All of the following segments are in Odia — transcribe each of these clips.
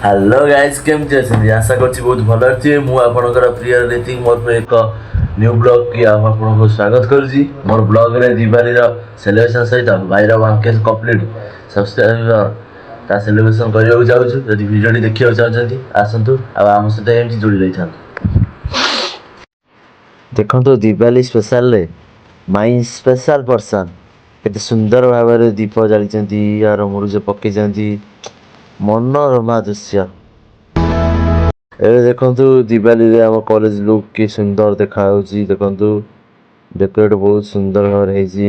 ହ୍ୟାଲୋ ଗାଇସ୍, କେମିତି ଅଛନ୍ତି? ଆଶା କରୁଛି ବହୁତ ଭଲ ଅଛି। ମୁଁ ଆପଣଙ୍କର ପ୍ରିୟ ରୀତିକ ମୋର ଏକ ନ୍ୟୁ ବ୍ଲଗ୍ କି ଆପଣଙ୍କୁ ସ୍ୱାଗତ କରୁଛି। ମୋର ବ୍ଲଗ୍ରେ ଦିୱାଲୀର ସେଲିବ୍ରେସନ୍ ସହିତ ଭାଇର 1K କମ୍ପ୍ଲିଟ୍ ସବସ୍କ୍ରାଇବର ତା ସେଲିବ୍ରେସନ୍ କରିବାକୁ ଯାଉଛୁ। ଯଦି ଭିଡ଼ିଓଟି ଦେଖିବାକୁ ଚାହୁଁଛନ୍ତି ଆସନ୍ତୁ ଆଉ ଆମ ସହିତ ଏମିତି ଯୋଡ଼ି ରହିଥାନ୍ତୁ। ଦେଖନ୍ତୁ ଦିୱାଲୀ ସ୍ପେଶାଲରେ ମାଇ ସ୍ପେଶାଲ ପର୍ସନ୍ କେତେ ସୁନ୍ଦର ଭାବରେ ଦୀପ ଜାଳିଛନ୍ତି, ଆର ମୁରୁଜ ପକେଇଛନ୍ତି, ମନୋରମା ଦୃଶ୍ୟ। ଏବେ ଦେଖନ୍ତୁ ଦିୱାଲୀରେ ଆମ କଲେଜ ଲୁକ୍ କି ସୁନ୍ଦର ଦେଖାଯାଉଛି। ଦେଖନ୍ତୁ ଡେକୋରେଟ୍ ବହୁତ ସୁନ୍ଦର ଭାବରେ ହେଇଛି।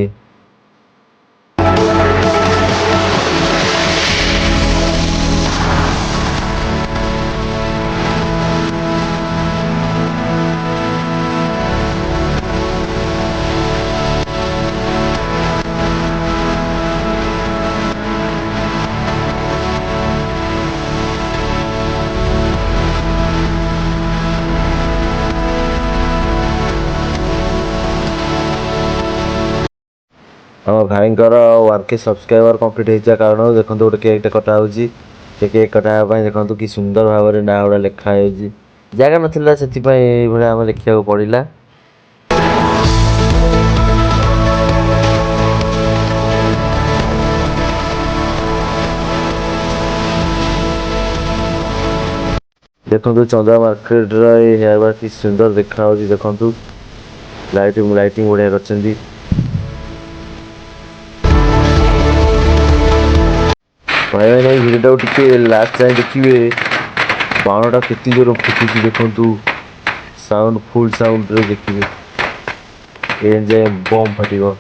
ଆମ ଭାଇଙ୍କର 1K ସବସ୍କ୍ରାଇବର କମ୍ପ୍ଲିଟ୍ ହେଇଥିବା କାରଣରୁ ଦେଖନ୍ତୁ ଗୋଟେ କେକ୍ଟେ କଟା ହେଉଛି। ସେ କେକ୍ କଟା ହେବା ପାଇଁ ଦେଖନ୍ତୁ କି ସୁନ୍ଦର ଭାବରେ ନାଁ ଗୁଡ଼ା ଲେଖା ହେଉଛି। ଜାଗା ନଥିଲା ସେଥିପାଇଁ ଏଇଭଳିଆ ଆମେ ଲେଖିବାକୁ ପଡ଼ିଲା। ଦେଖନ୍ତୁ ଚନ୍ଦା ମାର୍କେଟର ଏଇ ହେୟାର ବାର କି ସୁନ୍ଦର ଦେଖାଯାଉଛି। ଦେଖନ୍ତୁ ଲାଇଟିଂ ବଢ଼ିଆ କରିଛନ୍ତି। ଭାଇମାନେ ଏଇ ଭିଡ଼ିଓଟାକୁ ଟିକେ ଲାଷ୍ଟ ଯାଏଁ ଦେଖିବେ। ବାଣଟା କେତେ ଜୋର ଫୁଟୁଛି ଦେଖନ୍ତୁ, ସାଉଣ୍ଡ ଫୁଲ୍ ସାଉଣ୍ଡରେ ଦେଖିବେ। ଏଣ୍ଡ ଯାଏଁ ବମ୍ ଫାଟିବ।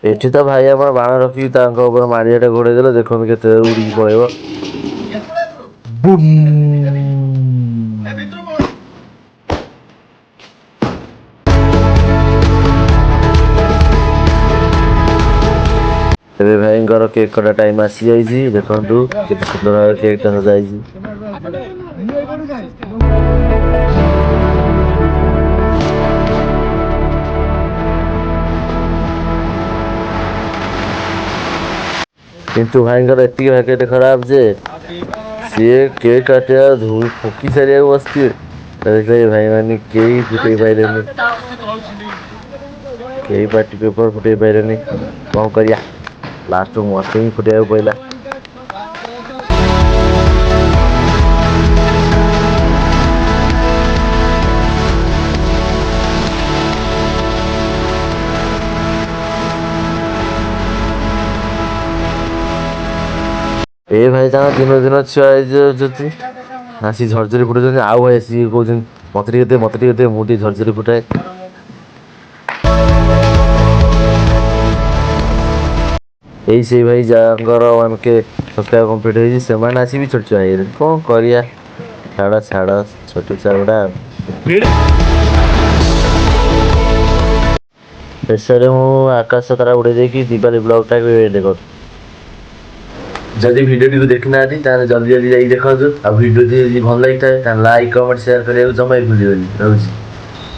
ଏଠି ତ ଭାଇ ଆମର ବାଣ ରଖିକି ତାଙ୍କ ଉପରେ ମାରିଆଟା ଘୋଡ଼େଇ ଦେଲେ। ଦେଖନ୍ତୁ କେତେ ଉଡ଼ିକି ପଳେଇବ। ବୁମ୍। ଏବେ ଭାଇଙ୍କର କେକ୍ କଟା ଟାଇମ୍ ଆସିଯାଇଛି। ଦେଖନ୍ତୁ କେତେ ସୁନ୍ଦର ଭାବରେ କେକ୍ଟା ସଜାଇଛି। କିନ୍ତୁ ଭାଇଙ୍କର ଏତିକି ଭାଗ୍ୟଟେ ଖରାପ ଯେ ସିଏ କେକ୍ କାଟିବା ଧୂଳି ଫୁଙ୍କି ସାରିବାକୁ ବସିଥିବେ, ଦେଖିଲେ ଭାଇମାନେ କେହି ଫୁଟେଇ ପାଇଲେନି, କେହି ପାର୍ଟି ପେପର ଫୁଟେଇ ପାଇଲେନି। କ'ଣ କରିବା, ଲାଷ୍ଟକୁ ମୋତେ ହିଁ ଫୁଟେଇବାକୁ ପଡ଼ିଲା। ଏ ଭାଇ ତାଙ୍କ ଦିନ ଦିନ ଛୁଆ ହେଇଯାଉଛନ୍ତି, ଆସି ଝରଝରି ଫୁଟଉଛନ୍ତି। ଆଉ ଭାଇ ଆସିକି କହୁଛନ୍ତି ମୋତେ ଟିକେ ଦେ, ମୋତେ ଟିକେ ଦେ, ମୁଁ ଟିକେ ଝରଝରି ଫୁଟାଏ। ଏଇ ସେଇ ଭାଇ ଯାହାଙ୍କର 1K ସବସ୍କ୍ରାଇବର କମ୍ପ୍ଲିଟ୍ ହେଇଛି, ସେମାନେ ଆସିକି ଛୋଟ ଛୁଆ ହେଇଗଲେଣି। କ'ଣ କରିବା, ଛାଡ଼ ଛୋଟ ଛୁଆ ଗୁଡ଼ା। ଶେଷରେ ମୁଁ ଆକାଶ ତାରା ଉଡ଼େଇ ଦେଇକି ଦିୱାଲୀ ବ୍ଲଗ୍ଟାକୁ ଏଣ୍ଡ କରୁଛି। ଯଦି ଭିଡ଼ିଓଟିକୁ ଦେଖିନାହାନ୍ତି ତାହେଲେ ଜଲ୍ଦି ଯାଇକି ଦେଖନ୍ତୁ। ଆଉ ଭିଡ଼ିଓଟି ଯଦି ଭଲ ଲାଗିଥାଏ ତାହେଲେ ଲାଇକ୍, କମେଣ୍ଟ, ସେୟାର କରିବାକୁ ଜମା ବି ଭୁଲିବନି। ରହୁଛି।